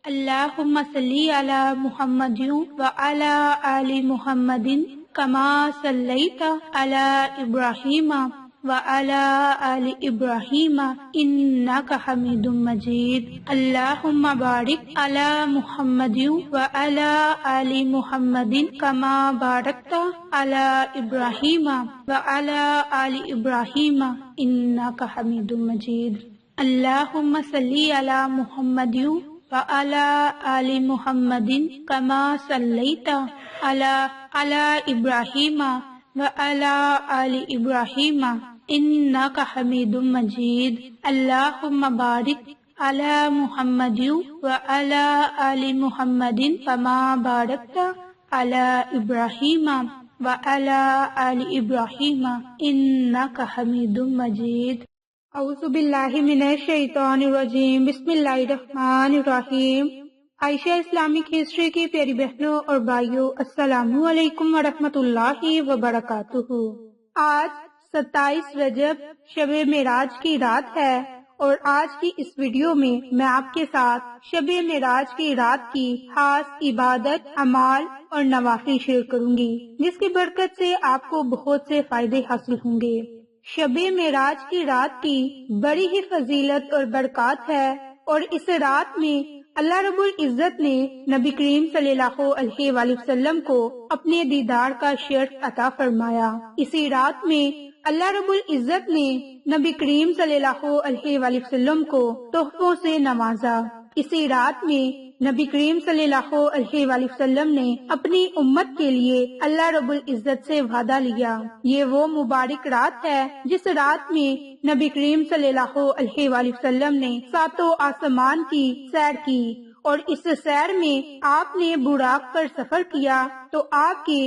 اللہم صلی علی محمد وعلی آل محمد کما صلیت علی ابراہیم وعلی آل ابراہیم انک حمید مجید۔ اللہم بارک علی محمد وعلی آل محمد کما بارکت علی ابراہیم وعلی آل ابراہیم انک حمید مجید۔ اللہم صلی علی محمد وعلی آل محمد کما صلیت علی ابراہیم وعلی آل ابراہیم انک حمید مجید۔ اللہم بارک علی محمد وعلی آل محمد کما بارکت علی ابراہیم وعلی آل ابراہیم انک حمید مجید۔ اعوذ باللہ من الشیطان الرجیم، بسم اللہ الرحمن الرحیم۔ عائشہ اسلامک ہسٹری کی پیاری بہنوں اور بھائیوں، السلام علیکم ورحمۃ اللہ وبرکاتہ۔ آج 27 رجب شب معراج کی رات ہے، اور آج کی اس ویڈیو میں آپ کے ساتھ شب معراج کی رات کی خاص عبادت، اعمال اور نوافل شیئر کروں گی، جس کی برکت سے آپ کو بہت سے فائدے حاصل ہوں گے۔ شب معراج کی رات کی بڑی ہی فضیلت اور برکات ہے، اور اس رات میں اللہ رب العزت نے نبی کریم صلی اللہ علیہ وآلہ وسلم کو اپنے دیدار کا شرف عطا فرمایا۔ اسی رات میں اللہ رب العزت نے نبی کریم صلی اللہ علیہ وآلہ وسلم کو تحفوں سے نوازا۔ اسی رات میں نبی کریم صلی اللہ علیہ وآلہ وسلم نے اپنی امت کے لیے اللہ رب العزت سے وعدہ لیا۔ یہ وہ مبارک رات ہے جس رات میں نبی کریم صلی اللہ علیہ وآلہ وسلم نے ساتوں آسمان کی سیر کی، اور اس سیر میں آپ نے براق پر سفر کیا تو آپ کے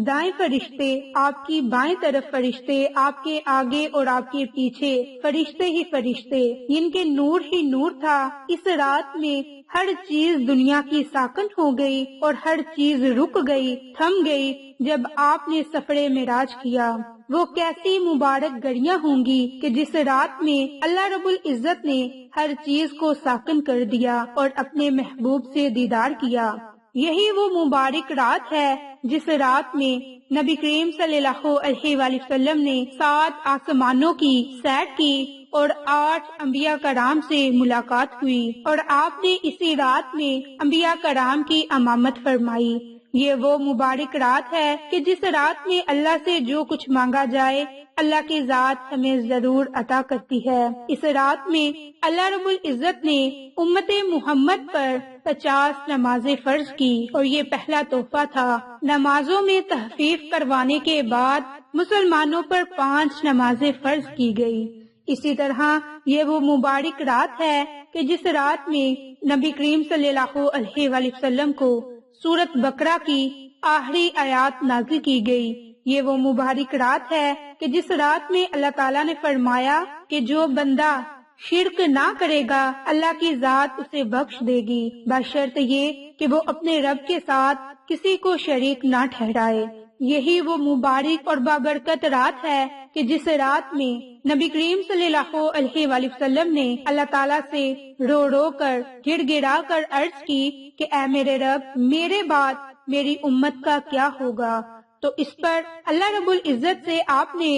دائیں فرشتے، آپ کی بائیں طرف فرشتے، آپ کے آگے اور آپ کے پیچھے فرشتے ہی فرشتے، ان کے نور ہی نور تھا۔ اس رات میں ہر چیز دنیا کی ساکن ہو گئی اور ہر چیز رک گئی، تھم گئی جب آپ نے سفر معراج کیا۔ وہ کیسی مبارک گھڑیاں ہوں گی کہ جس رات میں اللہ رب العزت نے ہر چیز کو ساکن کر دیا اور اپنے محبوب سے دیدار کیا۔ یہی وہ مبارک رات ہے جس رات میں نبی کریم صلی اللہ علیہ وآلہ وسلم نے 7 آسمانوں کی سیر کی اور 8 انبیاء کرام سے ملاقات ہوئی، اور آپ نے اسی رات میں انبیاء کرام کی امامت فرمائی۔ یہ وہ مبارک رات ہے کہ جس رات میں اللہ سے جو کچھ مانگا جائے اللہ کی ذات ہمیں ضرور عطا کرتی ہے۔ اس رات میں اللہ رب العزت نے امت محمد پر 50 نمازیں فرض کی، اور یہ پہلا تحفہ تھا۔ نمازوں میں تخفیف کروانے کے بعد مسلمانوں پر 5 نمازیں فرض کی گئی۔ اسی طرح یہ وہ مبارک رات ہے کہ جس رات میں نبی کریم صلی اللہ علیہ وآلہ وسلم کو سورۃ بقرہ کی آخری آیات نازل کی گئی۔ یہ وہ مبارک رات ہے کہ جس رات میں اللہ تعالیٰ نے فرمایا کہ جو بندہ شرک نہ کرے گا اللہ کی ذات اسے بخش دے گی، بشرط یہ کہ وہ اپنے رب کے ساتھ کسی کو شریک نہ ٹھہرائے۔ یہی وہ مبارک اور بابرکت رات ہے کہ جس رات میں نبی کریم صلی اللہ علیہ وآلہ وسلم نے اللہ تعالیٰ سے رو رو کر گڑ گڑا کر عرض کی کہ اے میرے رب، میرے بعد میری امت کا کیا ہوگا؟ تو اس پر اللہ رب العزت سے آپ نے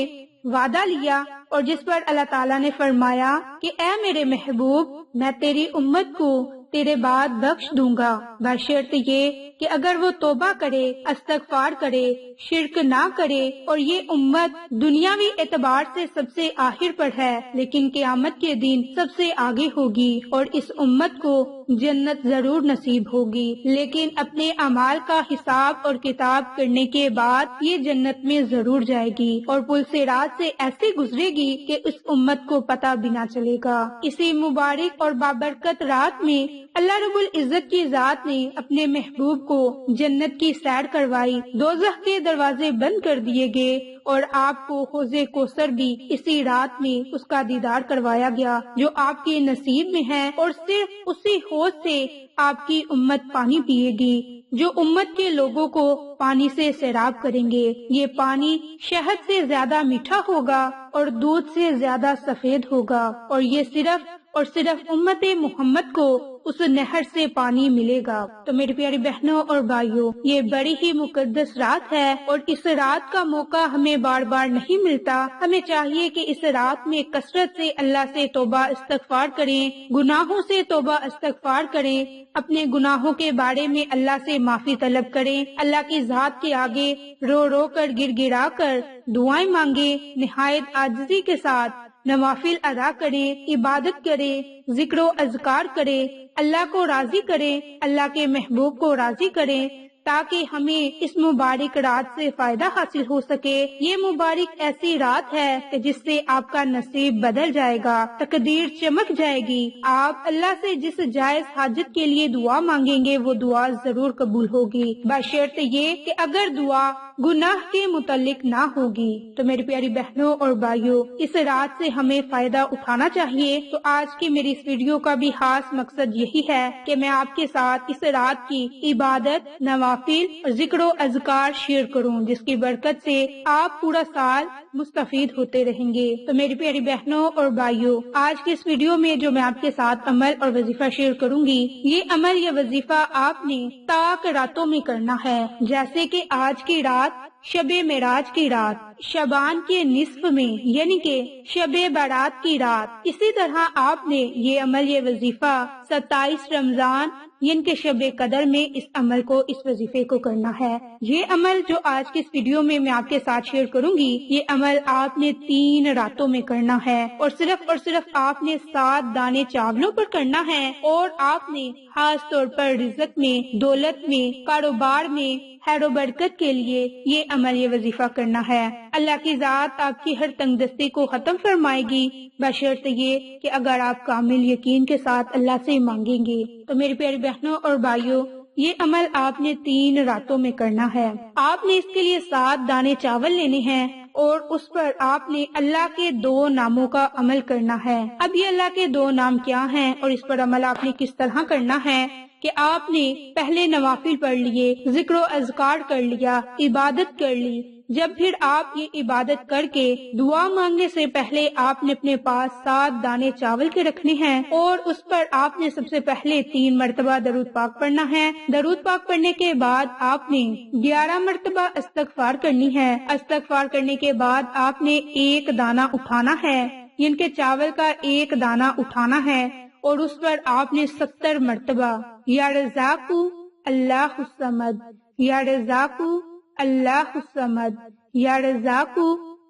وعدہ لیا، اور جس پر اللہ تعالیٰ نے فرمایا کہ اے میرے محبوب، میں تیری امت کو تیرے بعد بخش دوں گا، بشرط یہ کہ اگر وہ توبہ کرے، استغفار کرے، شرک نہ کرے، اور یہ امت دنیاوی اعتبار سے سب سے آخر پر ہے لیکن قیامت کے دن سب سے آگے ہوگی، اور اس امت کو جنت ضرور نصیب ہوگی، لیکن اپنے اعمال کا حساب اور کتاب کرنے کے بعد یہ جنت میں ضرور جائے گی، اور پل صراط سے ایسے گزرے گی کہ اس امت کو پتہ بھی نہ چلے گا۔ اسی مبارک اور بابرکت رات میں اللہ رب العزت کی ذات نے اپنے محبوب کو جنت کی سیر کروائی، دوزخ کے دروازے بند کر دیے گئے، اور آپ کو حوض کوثر بھی اسی رات میں اس کا دیدار کروایا گیا جو آپ کے نصیب میں ہے، اور صرف اسی حوض سے آپ کی امت پانی پیے گی، جو امت کے لوگوں کو پانی سے سیراب کریں گے۔ یہ پانی شہد سے زیادہ میٹھا ہوگا اور دودھ سے زیادہ سفید ہوگا، اور یہ صرف اور صرف امت محمد کو اس نہر سے پانی ملے گا۔ تو میری پیاری بہنوں اور بھائیوں، یہ بڑی ہی مقدس رات ہے اور اس رات کا موقع ہمیں بار بار نہیں ملتا۔ ہمیں چاہیے کہ اس رات میں کثرت سے اللہ سے توبہ استغفار کریں، گناہوں سے توبہ استغفار کریں، اپنے گناہوں کے بارے میں اللہ سے معافی طلب کریں، اللہ کی ذات کے آگے رو رو کر گر گرا کر دعائیں مانگیں، نہایت عاجزی کے ساتھ نوافل ادا کریں، عبادت کریں، ذکر و اذکار کریں، اللہ کو راضی کریں، اللہ کے محبوب کو راضی کریں، تاکہ ہمیں اس مبارک رات سے فائدہ حاصل ہو سکے۔ یہ مبارک ایسی رات ہے کہ جس سے آپ کا نصیب بدل جائے گا، تقدیر چمک جائے گی۔ آپ اللہ سے جس جائز حاجت کے لیے دعا مانگیں گے وہ دعا ضرور قبول ہوگی، بشرط یہ کہ اگر دعا گناہ کے متعلق نہ ہوگی۔ تو میری پیاری بہنوں اور بھائیوں، اس رات سے ہمیں فائدہ اٹھانا چاہیے۔ تو آج کی میری اس ویڈیو کا بھی خاص مقصد یہی ہے کہ میں آپ کے ساتھ اس رات کی عبادت، نوافل اور ذکر و اذکار شیئر کروں، جس کی برکت سے آپ پورا سال مستفید ہوتے رہیں گے۔ تو میری پیاری بہنوں اور بھائیوں، آج کی اس ویڈیو میں جو میں آپ کے ساتھ عمل اور وظیفہ شیئر کروں گی، یہ عمل یا وظیفہ آپ نے طاق راتوں میں کرنا ہے، جیسے کہ آج کی رات شب معراج کی رات، شعبان کے نصف میں یعنی کہ شب برات کی رات۔ اسی طرح آپ نے یہ عمل یہ وظیفہ 27 رمضان یعنی کہ شب قدر میں اس عمل کو، اس وظیفے کو کرنا ہے۔ یہ عمل جو آج کی اس ویڈیو میں آپ کے ساتھ شیئر کروں گی، یہ عمل آپ نے 3 راتوں میں کرنا ہے اور صرف آپ نے 7 دانے چاولوں پر کرنا ہے، اور آپ نے خاص طور پر رزق میں، دولت میں، کاروبار میں خیر و برکت کے لیے یہ عمل یہ وظیفہ کرنا ہے۔ اللہ کی ذات آپ کی ہر تنگ دستی کو ختم فرمائے گی، بشرط یہ کہ اگر آپ کامل یقین کے ساتھ اللہ سے مانگیں گے۔ تو میری پیاری بہنوں اور بھائیوں، یہ عمل آپ نے 3 راتوں میں کرنا ہے۔ آپ نے اس کے لیے 7 دانے چاول لینے ہیں اور اس پر آپ نے اللہ کے 2 ناموں کا عمل کرنا ہے۔ اب یہ اللہ کے 2 نام کیا ہیں اور اس پر عمل آپ نے کس طرح کرنا ہے کہ آپ نے پہلے نوافل پڑھ لیے، ذکر و اذکار کر لیا، عبادت کر لی۔ جب پھر آپ یہ عبادت کر کے دعا مانگنے سے پہلے آپ نے اپنے پاس 7 دانے چاول کے رکھنے ہیں اور اس پر آپ نے سب سے پہلے 3 مرتبہ درود پاک پڑھنا ہے۔ درود پاک پڑھنے کے بعد آپ نے 11 مرتبہ استغفار کرنی ہے۔ استغفار کرنے کے بعد آپ نے 1 دانہ اٹھانا ہے، یعنی کہ چاول کا 1 دانہ اٹھانا ہے اور اس پر آپ نے 70 مرتبہ یا رزاقو اللہ الصمد، یا رزاقو اللہ الصمد، یا رزاقو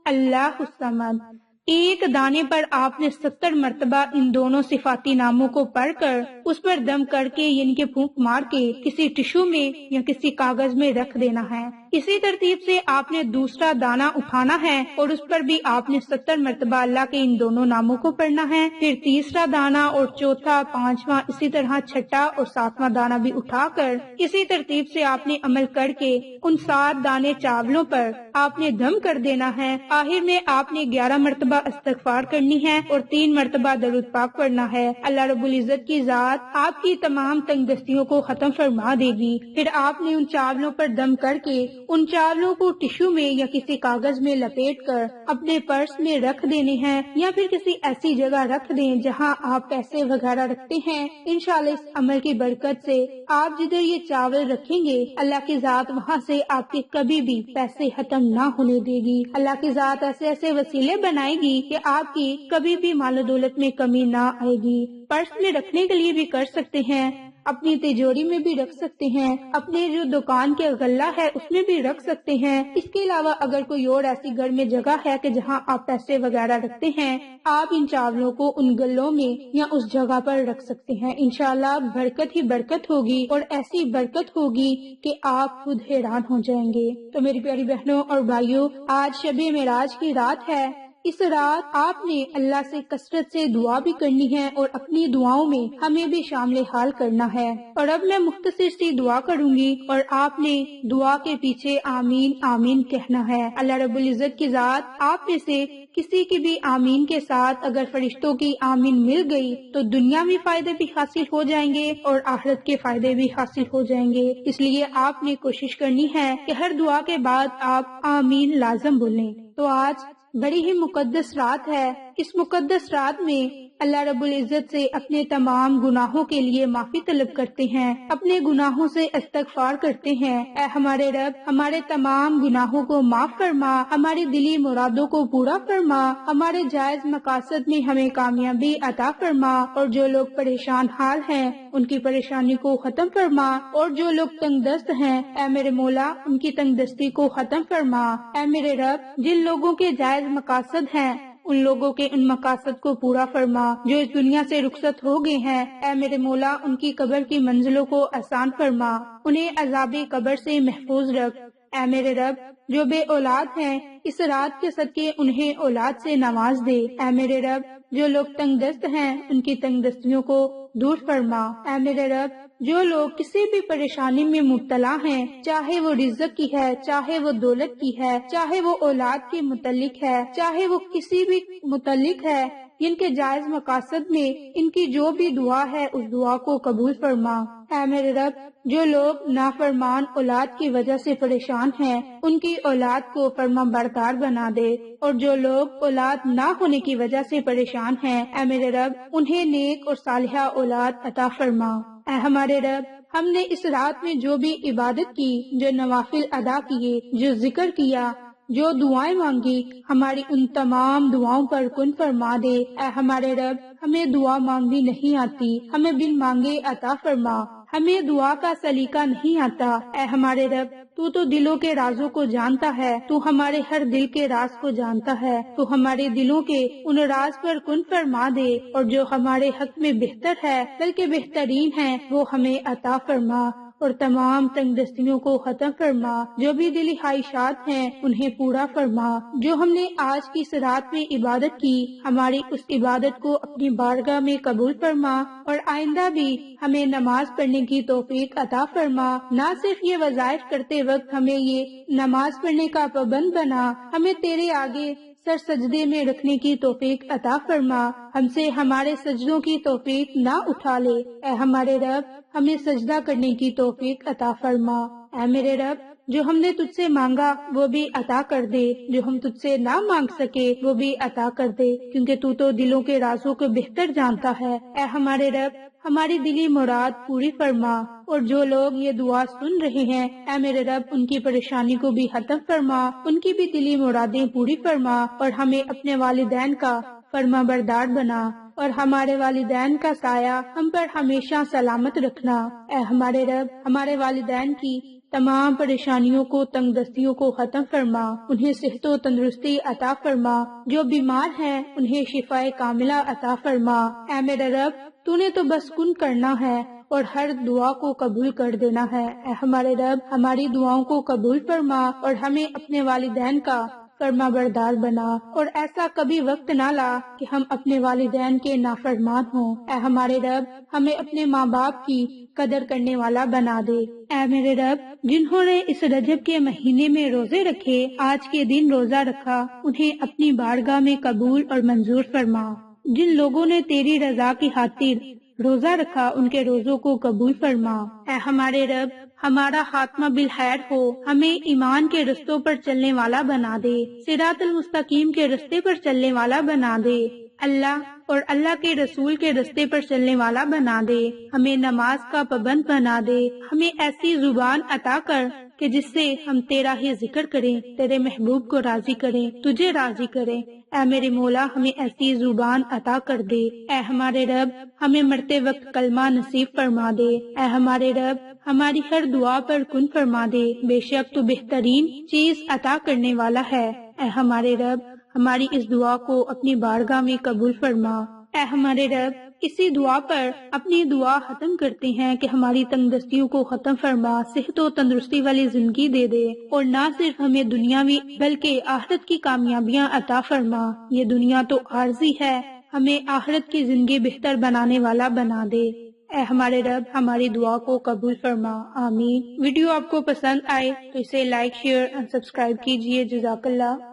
اللہ الصمد، 1 دانے پر آپ نے 70 مرتبہ ان دونوں صفاتی ناموں کو پڑھ کر اس پر دم کر کے یعنی کہ پھونک مار کے کسی ٹشو میں یا کسی کاغذ میں رکھ دینا ہے۔ اسی ترتیب سے آپ نے دوسرا دانہ اٹھانا ہے اور اس پر بھی آپ نے 70 مرتبہ اللہ کے ان دونوں ناموں کو پڑھنا ہے۔ پھر تیسرا دانہ اور چوتھا، 5واں، اسی طرح 6واں اور 7واں دانہ بھی اٹھا کر اسی ترتیب سے آپ نے عمل کر کے ان 7 دانے چاولوں پر آپ نے دم کر دینا ہے۔ آخر میں آپ نے 11 مرتبہ استغفار کرنی ہے اور 3 مرتبہ درود پاک پڑھنا ہے۔ اللہ رب العزت کی ذات آپ کی تمام تنگ دستیوں کو ختم فرما دے گی۔ پھر آپ نے ان چاولوں پر دم کر کے ان چاولوں کو ٹشو میں یا کسی کاغذ میں لپیٹ کر اپنے پرس میں رکھ دینے ہیں یا پھر کسی ایسی جگہ رکھ دیں جہاں آپ پیسے وغیرہ رکھتے ہیں۔ انشاءاللہ اس عمل کی برکت سے آپ جدھر یہ چاول رکھیں گے، اللہ کی ذات وہاں سے آپ کے کبھی بھی پیسے ختم نہ ہونے دے گی۔ اللہ کی ذات ایسے ایسے وسیلے بنائے گی کہ آپ کی کبھی بھی مال و دولت میں کمی نہ آئے گی۔ پرس میں رکھنے کے لیے بھی کر سکتے ہیں، اپنی تجوری میں بھی رکھ سکتے ہیں، اپنے جو دکان کے غلہ ہے اس میں بھی رکھ سکتے ہیں۔ اس کے علاوہ اگر کوئی اور ایسی گھر میں جگہ ہے کہ جہاں آپ پیسے وغیرہ رکھتے ہیں، آپ ان چاولوں کو ان گلوں میں یا اس جگہ پر رکھ سکتے ہیں۔ انشاءاللہ برکت ہی برکت ہوگی اور ایسی برکت ہوگی کہ آپ خود حیران ہو جائیں گے۔ تو میری پیاری بہنوں اور بھائیوں، آج شب معراج کی رات ہے۔ اس رات آپ نے اللہ سے کثرت سے دعا بھی کرنی ہے اور اپنی دعاؤں میں ہمیں بھی شامل حال کرنا ہے۔ اور اب میں مختصر سی دعا کروں گی اور آپ نے دعا کے پیچھے آمین آمین کہنا ہے۔ اللہ رب العزت کی ذات آپ میں سے کسی کی بھی آمین کے ساتھ اگر فرشتوں کی آمین مل گئی تو دنیا میں فائدے بھی حاصل ہو جائیں گے اور آخرت کے فائدے بھی حاصل ہو جائیں گے۔ اس لیے آپ نے کوشش کرنی ہے کہ ہر دعا کے بعد آپ آمین لازم بولیں۔ تو آج بڑی ہی مقدس رات ہے۔ اس مقدس رات میں اللہ رب العزت سے اپنے تمام گناہوں کے لیے معافی طلب کرتے ہیں، اپنے گناہوں سے استغفار کرتے ہیں۔ اے ہمارے رب، ہمارے تمام گناہوں کو معاف فرما، ہماری دلی مرادوں کو پورا فرما، ہمارے جائز مقاصد میں ہمیں کامیابی عطا فرما، اور جو لوگ پریشان حال ہیں ان کی پریشانی کو ختم فرما، اور جو لوگ تنگ دست ہیں اے میرے مولا ان کی تنگ دستی کو ختم فرما۔ اے میرے رب، جن لوگوں کے جائز مقاصد ہیں ان لوگوں کے ان مقاصد کو پورا فرما جو اس دنیا سے رخصت ہو گئے ہیں۔ اے میرے مولا ان کی قبر کی منزلوں کو آسان فرما، انہیں عذاب قبر سے محفوظ رکھ۔ اے میرے رب، جو بے اولاد ہیں اس رات کے صدقے انہیں اولاد سے نواز دے۔ اے میرے رب، جو لوگ تنگ دست ہیں ان کی تنگ دستیوں کو دور فرما۔ اے میرے رب، جو لوگ کسی بھی پریشانی میں مبتلا ہیں، چاہے وہ رزق کی ہے، چاہے وہ دولت کی ہے، چاہے وہ اولاد کے متعلق ہے، چاہے وہ کسی بھی متعلق ہے، جن کے جائز مقاصد میں ان کی جو بھی دعا ہے اس دعا کو قبول فرما۔ اے میرے رب، جو لوگ نافرمان اولاد کی وجہ سے پریشان ہیں ان کی اولاد کو فرما بردار بنا دے، اور جو لوگ اولاد نہ ہونے کی وجہ سے پریشان ہیں اے میرے رب انہیں نیک اور صالحہ اولاد عطا فرما۔ اے ہمارے رب، ہم نے اس رات میں جو بھی عبادت کی، جو نوافل ادا کیے، جو ذکر کیا، جو دعائیں مانگی، ہماری ان تمام دعاؤں پر کن فرما دے۔ اے ہمارے رب، ہمیں دعا مانگنی نہیں آتی، ہمیں بن مانگے عطا فرما، ہمیں دعا کا سلیقہ نہیں آتا۔ اے ہمارے رب، تو دلوں کے رازوں کو جانتا ہے، تو ہمارے ہر دل کے راز کو جانتا ہے، تو ہمارے دلوں کے ان راز پر کن فرما دے، اور جو ہمارے حق میں بہتر ہے بلکہ بہترین ہے وہ ہمیں عطا فرما، اور تمام تنگ دستیوں کو ختم فرما، جو بھی دلی خواہشات ہیں انہیں پورا فرما۔ جو ہم نے آج کی اس رات میں عبادت کی، ہماری اس عبادت کو اپنی بارگاہ میں قبول فرما، اور آئندہ بھی ہمیں نماز پڑھنے کی توفیق عطا فرما۔ نہ صرف یہ وظائف کرتے وقت ہمیں یہ نماز پڑھنے کا پابند بنا، ہمیں تیرے آگے سر سجدے میں رکھنے کی توفیق عطا فرما، ہم سے ہمارے سجدوں کی توفیق نہ اٹھا لے۔ اے ہمارے رب، ہمیں سجدہ کرنے کی توفیق عطا فرما۔ اے میرے رب، جو ہم نے تجھ سے مانگا وہ بھی عطا کر دے، جو ہم تجھ سے نہ مانگ سکے وہ بھی عطا کر دے، کیونکہ تو دلوں کے رازوں کو بہتر جانتا ہے۔ اے ہمارے رب، ہماری دلی مراد پوری فرما، اور جو لوگ یہ دعا سن رہے ہیں اے میرے رب ان کی پریشانی کو بھی ختم فرما، ان کی بھی دلی مرادیں پوری فرما، اور ہمیں اپنے والدین کا فرما بردار بنا، اور ہمارے والدین کا سایہ ہم پر ہمیشہ سلامت رکھنا۔ اے ہمارے رب، ہمارے والدین کی تمام پریشانیوں کو، تنگ دستیوں کو ختم فرما، انہیں صحت و تندرستی عطا فرما، جو بیمار ہیں انہیں شفائے کاملہ عطا فرما۔ اے میرے رب، تو نے تو بس کن کرنا ہے اور ہر دعا کو قبول کر دینا ہے۔ اے ہمارے رب، ہماری دعاؤں کو قبول فرما، اور ہمیں اپنے والدین کا فرما بردار بنا، اور ایسا کبھی وقت نہ لا کہ ہم اپنے والدین کے نافرمان ہوں۔ اے ہمارے رب، ہمیں اپنے ماں باپ کی قدر کرنے والا بنا دے۔ اے میرے رب، جنہوں نے اس رجب کے مہینے میں روزے رکھے، آج کے دن روزہ رکھا، انہیں اپنی بارگاہ میں قبول اور منظور فرما۔ جن لوگوں نے تیری رضا کی خاطر روزہ رکھا ان کے روزوں کو قبول فرما۔ اے ہمارے رب، ہمارا خاتمہ بالخیر ہو، ہمیں ایمان کے رستوں پر چلنے والا بنا دے، صراط المستقیم کے رستے پر چلنے والا بنا دے، اللہ اور اللہ کے رسول کے رستے پر چلنے والا بنا دے، ہمیں نماز کا پابند بنا دے، ہمیں ایسی زبان عطا کر کہ جس سے ہم تیرا ہی ذکر کریں، تیرے محبوب کو راضی کریں، تجھے راضی کریں۔ اے میرے مولا، ہمیں ایسی زبان عطا کر دے۔ اے ہمارے رب، ہمیں مرتے وقت کلمہ نصیب فرما دے۔ اے ہمارے رب، ہماری ہر دعا پر کن فرما دے، بے شک تو بہترین چیز عطا کرنے والا ہے۔ اے ہمارے رب، ہماری اس دعا کو اپنی بارگاہ میں قبول فرما۔ اے ہمارے رب، اسی دعا پر اپنی دعا ختم کرتے ہیں کہ ہماری تنگ دستیوں کو ختم فرما، صحت و تندرستی والی زندگی دے دے، اور نہ صرف ہمیں دنیاوی بلکہ آخرت کی کامیابیاں عطا فرما۔ یہ دنیا تو عارضی ہے، ہمیں آخرت کی زندگی بہتر بنانے والا بنا دے۔ اے ہمارے رب، ہماری دعا کو قبول فرما، آمین۔ ویڈیو آپ کو پسند آئے تو اسے لائک، شیئر اور سبسکرائب کیجیے۔ جزاک اللہ۔